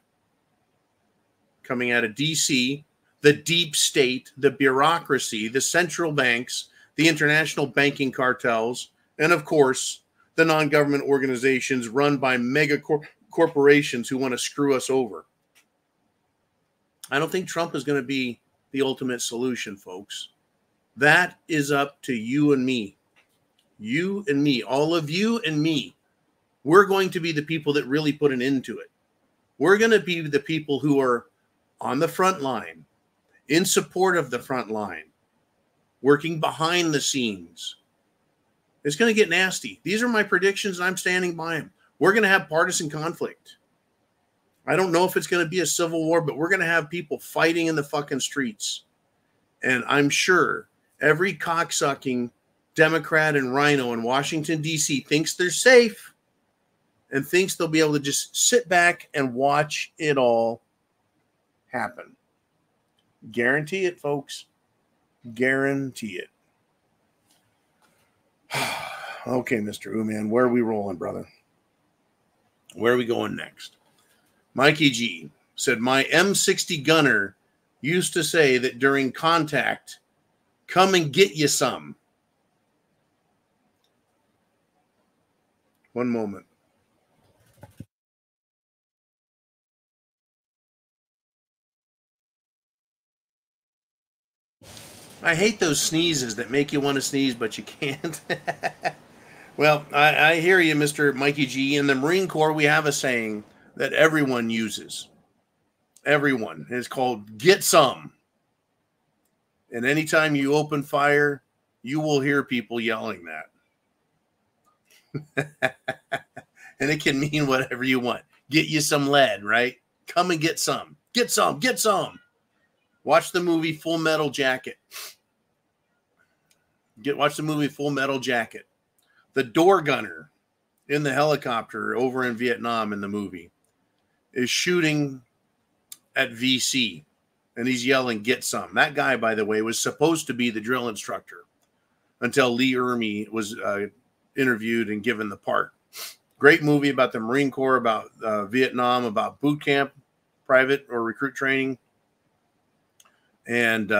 coming out of D.C., the deep state, the bureaucracy, the central banks, the international banking cartels, and of course, the non-government organizations run by mega corporations who want to screw us over. I don't think Trump is going to be the ultimate solution, folks. That is up to you and me. You and me, all of you and me. We're going to be the people that really put an end to it. We're going to be the people who are on the front line, in support of the front line, working behind the scenes. It's going to get nasty. These are my predictions, and I'm standing by them. We're going to have partisan conflict. I don't know if it's going to be a civil war, but we're going to have people fighting in the fucking streets. And I'm sure every cocksucking Democrat and rhino in Washington, D.C. thinks they're safe and thinks they'll be able to just sit back and watch it all happen. Guarantee it, folks. Guarantee it. Okay, Mr. Ooman, where are we rolling, brother? Where are we going next? Mikey G said, my M60 gunner used to say that during contact, come and get you some. One moment. I hate those sneezes that make you want to sneeze, but you can't. Well, I hear you, Mr. Mikey G. In the Marine Corps, we have a saying that everyone uses. Everyone. It's called get some. And anytime you open fire, you will hear people yelling that. And it can mean whatever you want. Get you some lead, right? Come and get some. Get some. Get some. Watch the movie Full Metal Jacket. Watch the movie Full Metal Jacket. The door gunner in the helicopter over in Vietnam in the movie is shooting at VC, and he's yelling, get some. That guy, by the way, was supposed to be the drill instructor until Lee Ermey was interviewed and given the part. Great movie about the Marine Corps, about Vietnam, about boot camp, private or recruit training, and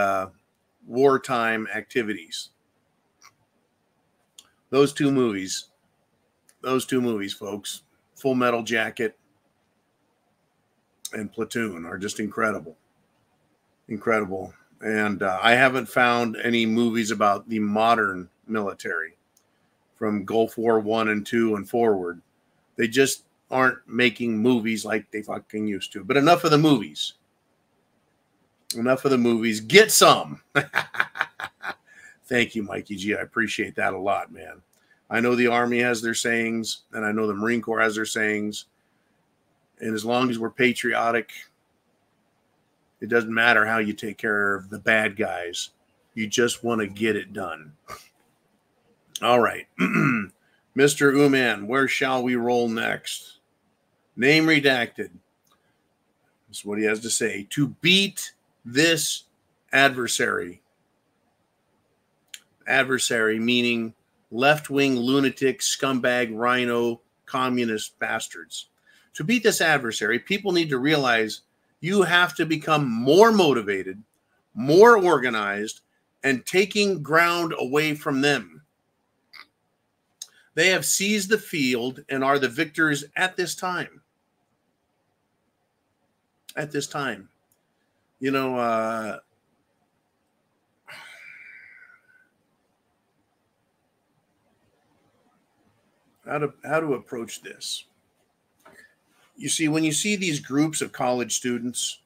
wartime activities. Those two movies, folks, Full Metal Jacket and Platoon, are just incredible. Incredible. And I haven't found any movies about the modern military from Gulf War I and II and forward. They just aren't making movies like they fucking used to. But enough of the movies. Enough of the movies. Get some. Thank you, Mikey G. I appreciate that a lot, man. I know the Army has their sayings, and I know the Marine Corps has their sayings. And as long as we're patriotic, it doesn't matter how you take care of the bad guys. You just want to get it done. All right. Mr. Ooman, where shall we roll next? Name redacted. This is what he has to say. To beat this adversary. Adversary meaning left-wing lunatic, scumbag, rhino, communist bastards. To beat this adversary, people need to realize you have to become more motivated, more organized, and taking ground away from them. They have seized the field and are the victors at this time. At this time. You know, how to approach this. You see, when you see these groups of college students,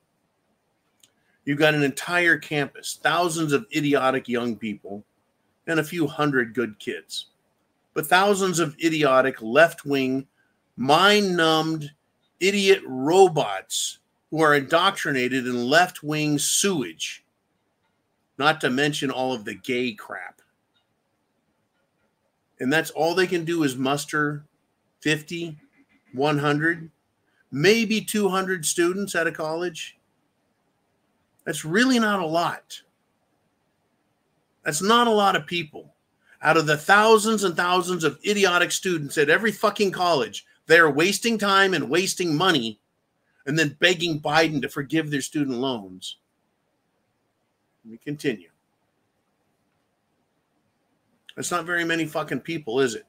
you've got an entire campus, thousands of idiotic young people, and a few hundred good kids. But thousands of idiotic, left-wing, mind-numbed, idiot robots who are indoctrinated in left-wing sewage, not to mention all of the gay crap. And that's all they can do is muster 50, 100, maybe 200 students at a college. That's really not a lot. That's not a lot of people. Out of the thousands and thousands of idiotic students at every fucking college, they're wasting time and wasting money and then begging Biden to forgive their student loans. Let me continue. That's not very many fucking people, is it?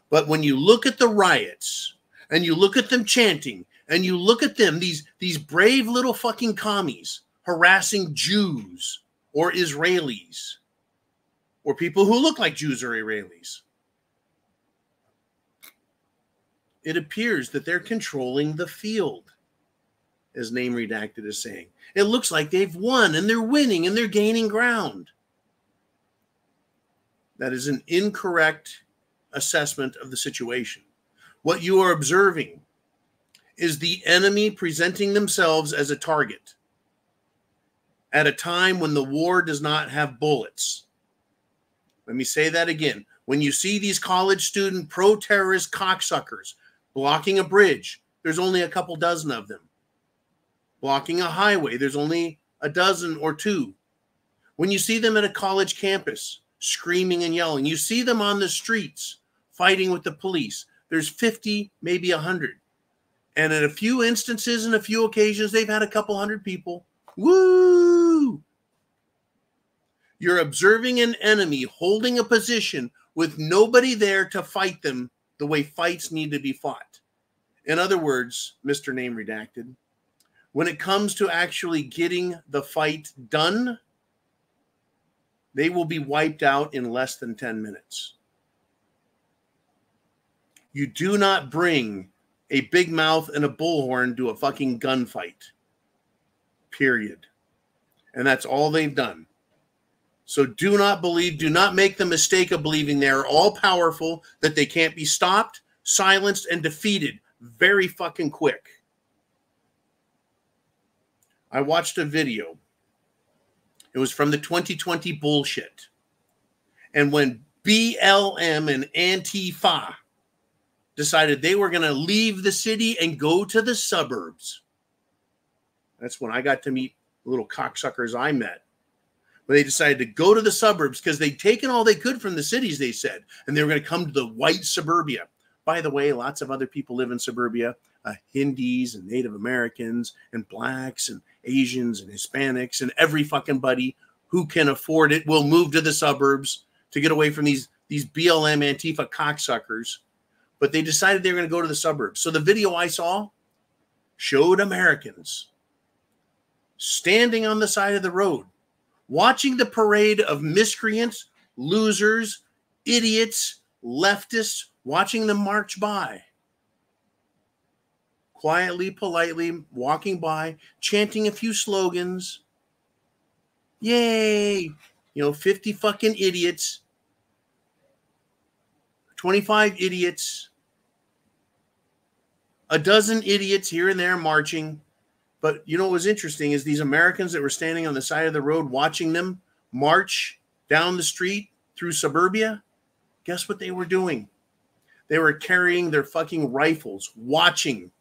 But when you look at the riots and you look at them chanting and you look at them, these brave little fucking commies harassing Jews or Israelis or people who look like Jews or Israelis, it appears that they're controlling the field, as Name Redacted is saying. It looks like they've won and they're winning and they're gaining ground. That is an incorrect assessment of the situation. What you are observing is the enemy presenting themselves as a target at a time when the war does not have bullets. Let me say that again. When you see these college student pro-terrorist cocksuckers blocking a bridge, there's only a couple dozen of them. Blocking a highway, there's only a dozen or two. When you see them at a college campus screaming and yelling, you see them on the streets fighting with the police, there's 50, maybe 100. And in a few instances and a few occasions, they've had a couple hundred people. Woo! You're observing an enemy holding a position with nobody there to fight them the way fights need to be fought. In other words, Mr. Name Redacted, when it comes to actually getting the fight done, they will be wiped out in less than 10 minutes. You do not bring a big mouth and a bullhorn to a fucking gunfight. Period. And that's all they've done. So do not make the mistake of believing they're all powerful, that they can't be stopped, silenced, and defeated very fucking quick. I watched a video. It was from the 2020 bullshit. And when BLM and Antifa decided they were going to leave the city and go to the suburbs, that's when I got to meet little cocksuckers I met. But they decided to go to the suburbs because they'd taken all they could from the cities, they said, and they were going to come to the white suburbia. By the way, lots of other people live in suburbia, Hindis and Native Americans and blacks and Asians and Hispanics, and every fucking buddy who can afford it will move to the suburbs to get away from these BLM Antifa cocksuckers. But they decided they were going to go to the suburbs. So the video I saw showed Americans standing on the side of the road, watching the parade of miscreants, losers, idiots, leftists, watching them march by. Quietly, politely, walking by, chanting a few slogans. Yay! 50 fucking idiots. 25 idiots. A dozen idiots here and there marching. But what was interesting is these Americans that were standing on the side of the road watching them march down the street through suburbia, guess what they were doing? They were carrying their fucking rifles, watching,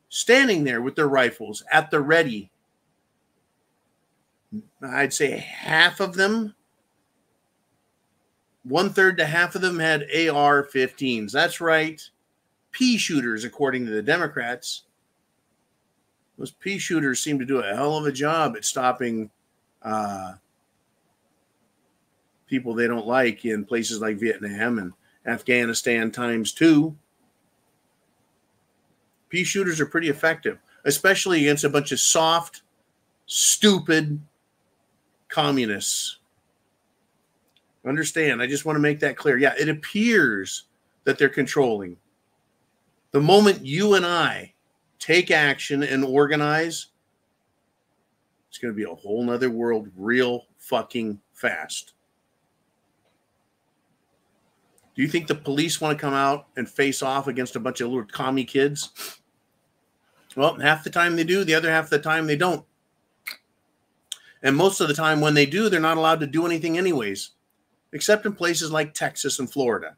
standing there with their rifles at the ready. I'd say half of them, 1/3 to half of them had AR-15s. That's right. Pea shooters, according to the Democrats. Those pea shooters seem to do a hell of a job at stopping people they don't like in places like Vietnam and Afghanistan ×2. Pea shooters are pretty effective, especially against a bunch of soft, stupid communists. Understand, I just want to make that clear. Yeah, it appears that they're controlling. The moment you and I take action and organize, it's going to be a whole nother world real fucking fast. Do you think the police want to come out and face off against a bunch of little commie kids? Well, half the time they do, the other half of the time they don't. And most of the time when they do, they're not allowed to do anything anyways. except in places like Texas and Florida.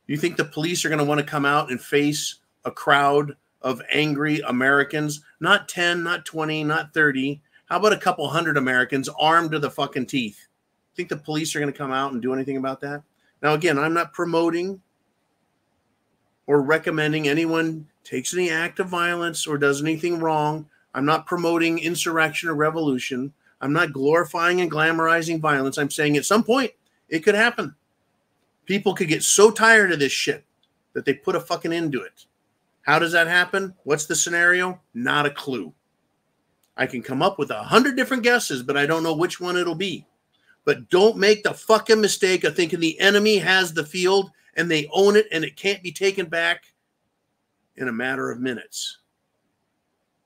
You think the police are going to want to come out and face a crowd of angry Americans? Not 10, not 20, not 30. How about a couple hundred Americans armed to the fucking teeth? Think the police are going to come out and do anything about that? Now, again, I'm not promoting or recommending anyone takes any act of violence or does anything wrong. I'm not promoting insurrection or revolution. I'm not glorifying and glamorizing violence. I'm saying at some point it could happen. People could get so tired of this shit that they put a fucking end to it. How does that happen? What's the scenario? Not a clue. I can come up with 100 different guesses, but I don't know which one it'll be. But don't make the fucking mistake of thinking the enemy has the field and they own it and it can't be taken back in a matter of minutes.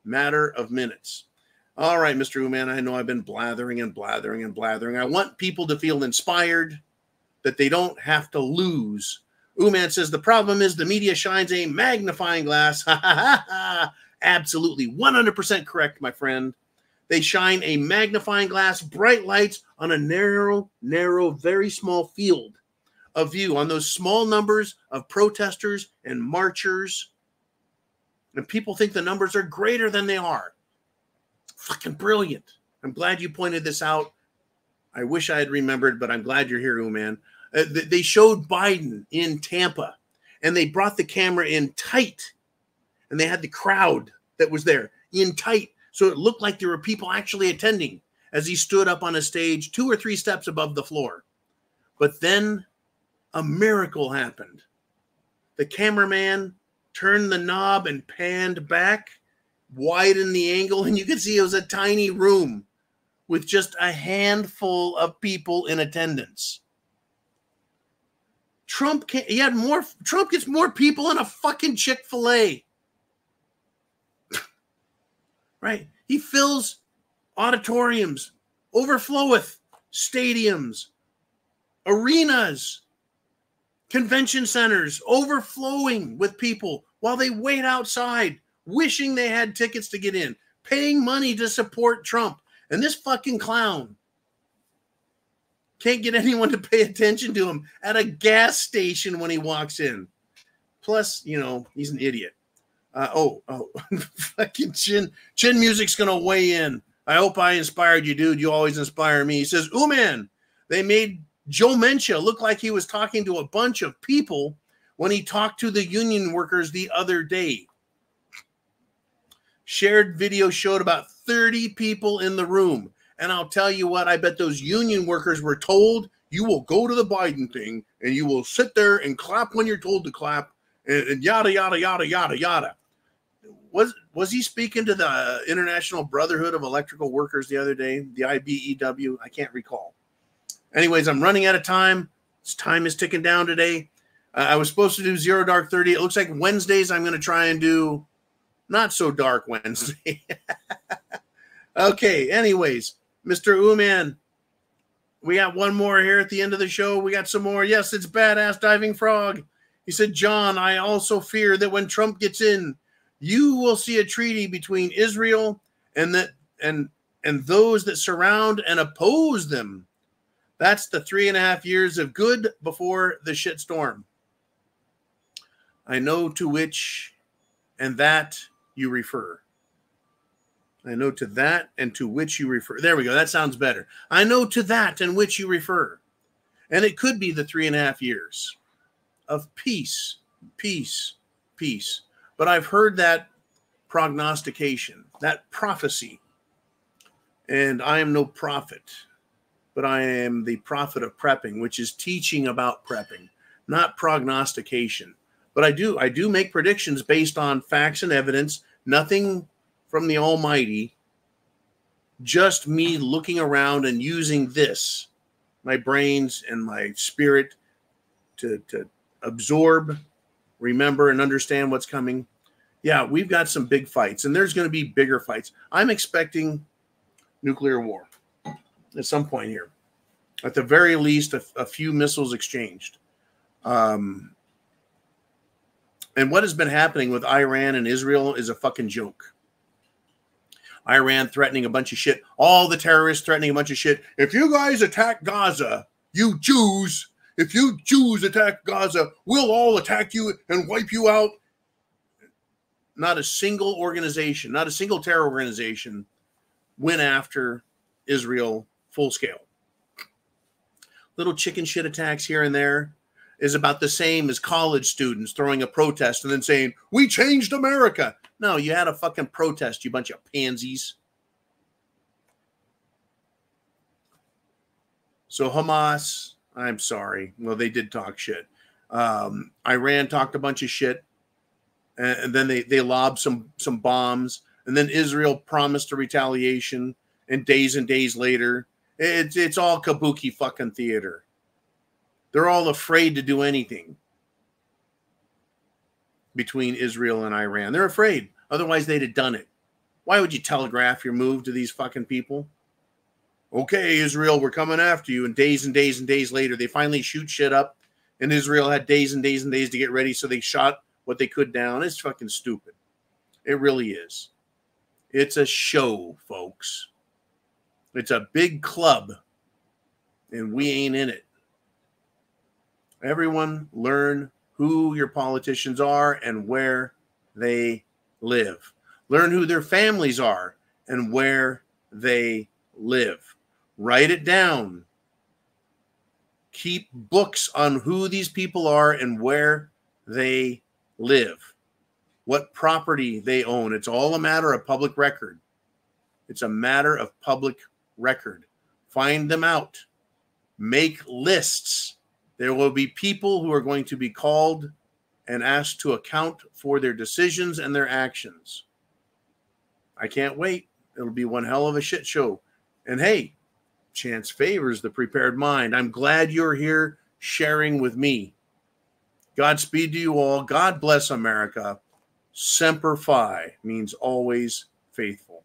Matter of minutes. All right, Mr. Uman, I know I've been blathering and blathering and blathering. I want people to feel inspired, that they don't have to lose. Uman says, the problem is the media shines a magnifying glass. Ha ha ha ha. Absolutely. 100% correct, my friend. They shine a magnifying glass, bright lights on a narrow, very small field of view, on those small numbers of protesters and marchers. And people think the numbers are greater than they are. Fucking brilliant. I'm glad you pointed this out. I wish I had remembered, but I'm glad you're here, Uman. They showed Biden in Tampa, and they brought the camera in tight, and they had the crowd that was there in tight, so it looked like there were people actually attending as he stood up on a stage 2 or 3 steps above the floor. But then a miracle happened. The cameraman turned the knob and panned back, widened the angle, and you could see it was a tiny room with just a handful of people in attendance. Trump gets more people in a fucking Chick-fil-A. Right? He fills auditoriums, overfloweth stadiums, arenas, convention centers, overflowing with people while they wait outside, wishing they had tickets to get in, paying money to support Trump. And this fucking clown can't get anyone to pay attention to him at a gas station when he walks in. Plus, you know, he's an idiot. Fucking Chin Music's going to weigh in. I hope I inspired you, dude. You always inspire me. He says, Uman, they made Joe Menchia look like he was talking to a bunch of people when he talked to the union workers the other day. Shared video showed about 30 people in the room. And I'll tell you what, I bet those union workers were told, you will go to the Biden thing and you will sit there and clap when you're told to clap and yada, yada, yada, yada, yada. Was he speaking to the International Brotherhood of Electrical Workers the other day, the IBEW? I can't recall. Anyways, I'm running out of time. This time is ticking down today. I was supposed to do Zero Dark 30. It looks like Wednesdays I'm going to try and do Not So Dark Wednesday. Okay, anyways, Mr. Uman, we got one more here at the end of the show. We got some more. Yes, it's Badass Diving Frog. He said, John, I also fear that when Trump gets in, you will see a treaty between Israel and those that surround and oppose them. That's the 3.5 years of good before the shitstorm. I know to which and that you refer. I know to that and to which you refer. There we go. That sounds better. I know to that and which you refer. And it could be the 3.5 years of peace, peace, peace. But I've heard that prognostication, that prophecy. And I am no prophet, but I am the prophet of prepping, which is teaching about prepping, not prognostication. But I do make predictions based on facts and evidence, nothing from the Almighty, just me looking around and using this, my brains and my spirit to absorb, remember, and understand what's coming. Yeah, we've got some big fights, and there's going to be bigger fights. I'm expecting nuclear war at some point here. At the very least, a few missiles exchanged. And what has been happening with Iran and Israel is a fucking joke. Iran threatening a bunch of shit. All the terrorists threatening a bunch of shit. If you guys attack Gaza, you Jews, if you Jews attack Gaza, we'll all attack you and wipe you out. Not a single organization, not a single terror organization went after Israel full scale. Little chicken shit attacks here and there is about the same as college students throwing a protest and then saying, we changed America. No, you had a fucking protest, you bunch of pansies. So Hamas, I'm sorry. Well, they did talk shit. Iran talked a bunch of shit. And then they lobbed some bombs. And then Israel promised a retaliation. And days later, it's all kabuki fucking theater. They're all afraid to do anything between Israel and Iran. They're afraid. Otherwise, they'd have done it. Why would you telegraph your move to these fucking people? Okay, Israel, we're coming after you. And days later, they finally shoot shit up. And Israel had days and days to get ready. So they shot what they could down. It's fucking stupid. It really is. It's a show, folks. It's a big club. And we ain't in it. Everyone learn who your politicians are and where they live. Learn who their families are and where they live. Write it down. Keep books on who these people are and where they live. What property they own. It's all a matter of public record. It's a matter of public record. Find them out. Make lists. There will be people who are going to be called and asked to account for their decisions and their actions. I can't wait. It'll be one hell of a shit show. And hey, chance favors the prepared mind. I'm glad you're here sharing with me. Godspeed to you all. God bless America. Semper Fi means always faithful.